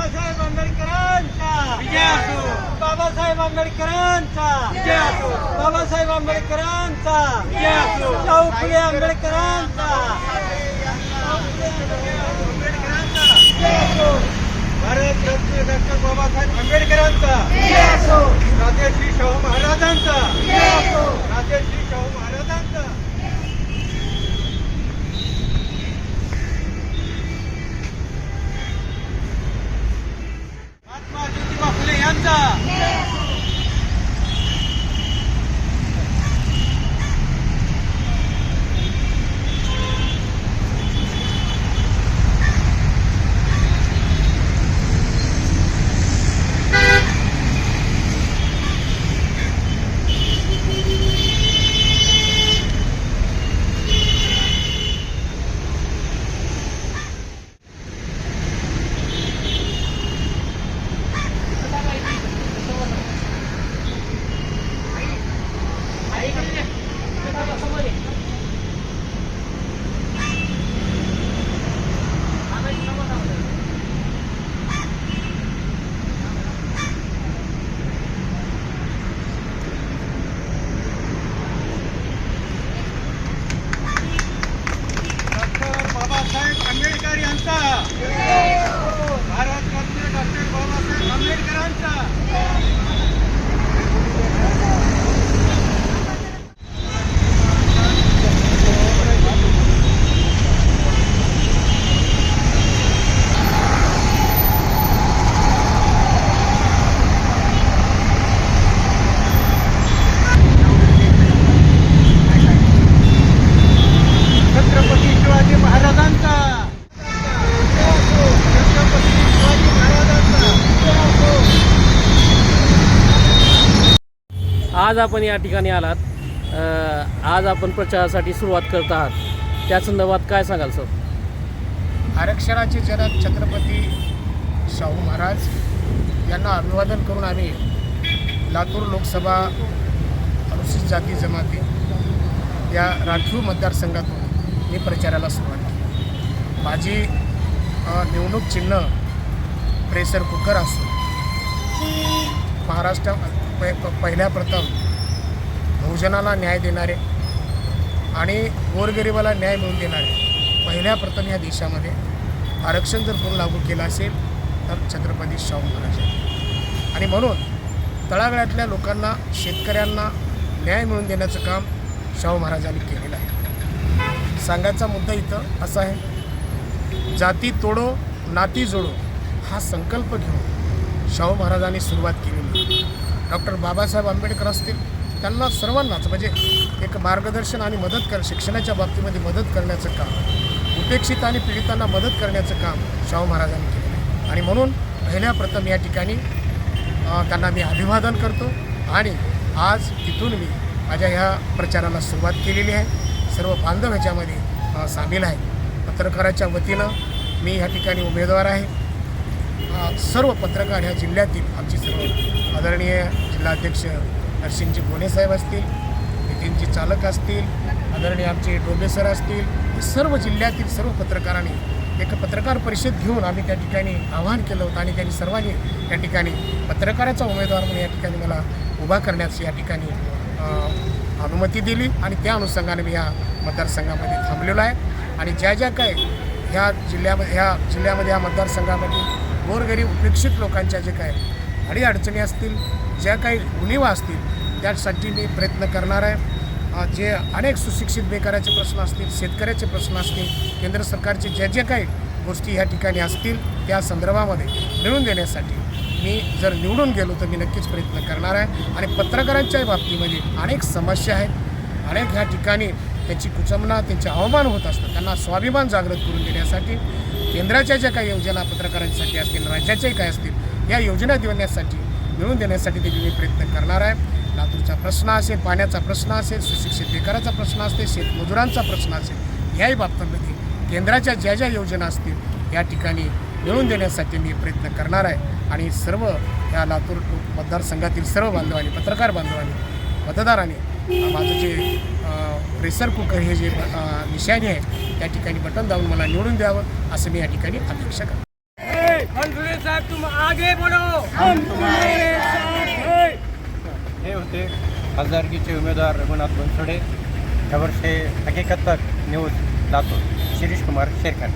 बाबासाहेब आंबेडकरांचा विजय असो, बाबासाहेब आंबेडकरांचा विजय असो, बाबासाहेब आंबेडकरांचा विजय असो, शाहू फुले आंबेडकरांचा भारत रत्न डॉक्टर बाबासाहेब आंबेडकरांचा विजय असो, राजश्री शाहू महाराजांचा विजय असो, राजश्री शाहू महाराजांचा महात्मा ज्योतिबा फुले यांचा आंबेडकर यांचा भारत रत्न डॉक्टर बाबासाहेब आंबेडकरांचा छत्रपती शिवाजी महाराजांचा आज आपण या ठिकाणी आलात, आज आपण प्रचारासाठी सुरुवात करत आहात, त्या संदर्भात काय सांगाल सर? आरक्षणाचे जनक छत्रपती शाहू महाराज यांना अभिवादन करून आम्ही लातूर लोकसभा अनुसूचित जाती जमाती या राखीव मतदारसंघातून मी प्रचाराला सुरुवात केली. माझी निवडणूक चिन्ह प्रेशर कुकर असून महाराष्ट्रात पहिल्या प्रथम बहुजनाला न्याय देणारे आणि गोरगरिबाला न्याय मिळवून देणारे पहिल्या प्रथम या देशामध्ये आरक्षण जर कोण लागू केलं असेल तर छत्रपती शाहू महाराज आणि म्हणून तळागाळातल्या लोकांना, शेतकऱ्यांना न्याय मिळवून देण्याचं काम शाहू महाराजांनी केलेलं आहे. सांगायचा मुद्दा इथं असा आहे, जाती तोडो नाती जोडो हा संकल्प घेऊन शाहू महाराजांनी सुरुवात केलेली. डॉक्टर बाबासाहेब आंबेडकर असतील, त्यांना सर्वांनाच म्हणजे एक मार्गदर्शन आणि मदत शिक्षणाच्या बाबतीमध्ये मदत करण्याचं काम, उपेक्षित आणि पीडितांना मदत करण्याचं काम शाहू महाराजांनी केलं आहे. आणि म्हणून पहिल्या प्रथम या ठिकाणी त्यांना मी अभिवादन करतो आणि आज इथून मी माझ्या ह्या प्रचाराला सुरुवात केलेली आहे. सर्व बांधव ह्याच्यामध्ये सामील आहे. पत्रकाराच्या वतीनं मी ह्या ठिकाणी उमेदवार आहे. सर्व पत्रकार ह्या जिल्ह्यातील आमची सर्व आदरणीय जिल्हाध्यक्ष नरसिंहजी गोनेसाहेब असतील, नितीनजी चालक असतील, आदरणीय आमचे डोबे सर असतील, सर्व जिल्ह्यातील सर्व पत्रकारांनी एक पत्रकार परिषद घेऊन आम्ही त्या ठिकाणी आवाहन केलं होतं आणि त्यांनी सर्वांनी त्या ठिकाणी पत्रकाराचा उमेदवार म्हणून या ठिकाणी मला उभा करण्याची या ठिकाणी अनुमती दिली आणि त्या अनुषंगाने मी या मतदारसंघामध्ये थांबलेलो आहे. आणि ज्या काही ह्या जिल्ह्यामध्ये या मतदारसंघामध्ये गोरगरीब उपेक्षित लोकांच्या जे काय अडीअडचणी असतील, ज्या काही उणिवा असतील त्यासाठी मी प्रयत्न करणार आहे. जे अनेक सुशिक्षित बेकाराचे प्रश्न असतील, शेतकऱ्याचे प्रश्न असतील, केंद्र सरकारचे जे काही गोष्टी ह्या ठिकाणी असतील त्या संदर्भामध्ये मिळवून देण्यासाठी मी जर निवडून गेलो तर मी नक्कीच प्रयत्न करणार आहे. आणि पत्रकारांच्या बाबतीमध्ये अनेक समस्या आहेत, अनेक ह्या ठिकाणी त्यांची कुचंबना, त्यांचे अवमान होत असतं. त्यांना स्वाभिमान जागृत करून देण्यासाठी केंद्राच्या ज्या काही योजना पत्रकारांसाठी असतील, राज्याच्याही काय असतील, या योजना देण्यासाठी मिळवून देण्यासाठी देखील मी प्रयत्न करणार आहे. लातूरचा प्रश्न असेल, पाण्याचा प्रश्न असेल, सुशिक्षित बेकाराचा प्रश्न असेल, शेतमजुरांचा प्रश्न असेल, याही बाबतीमध्ये केंद्राच्या ज्या योजना असतील या ठिकाणी मिळवून देण्यासाठी मी प्रयत्न करणार आहे. आणि सर्व ह्या लातूर मतदारसंघातील सर्व बांधवांनी, पत्रकार बांधवांनी, मतदारांनी माझं जे प्रेशर कुकर हे जे निशाणी आहे त्या ठिकाणी बटन दाबून मला निवडून द्यावं असं मी या ठिकाणी अपेक्षा करतो. साहब तुम आगे बढ़ो, हम तुम्हारे साथ हैं. हे होते खासदारकीचे उमेदवार रघुनाथ बनसोडे. यावर्षी हकीकत तक न्यूज लातूर. शिरीष कुमार शेरखान.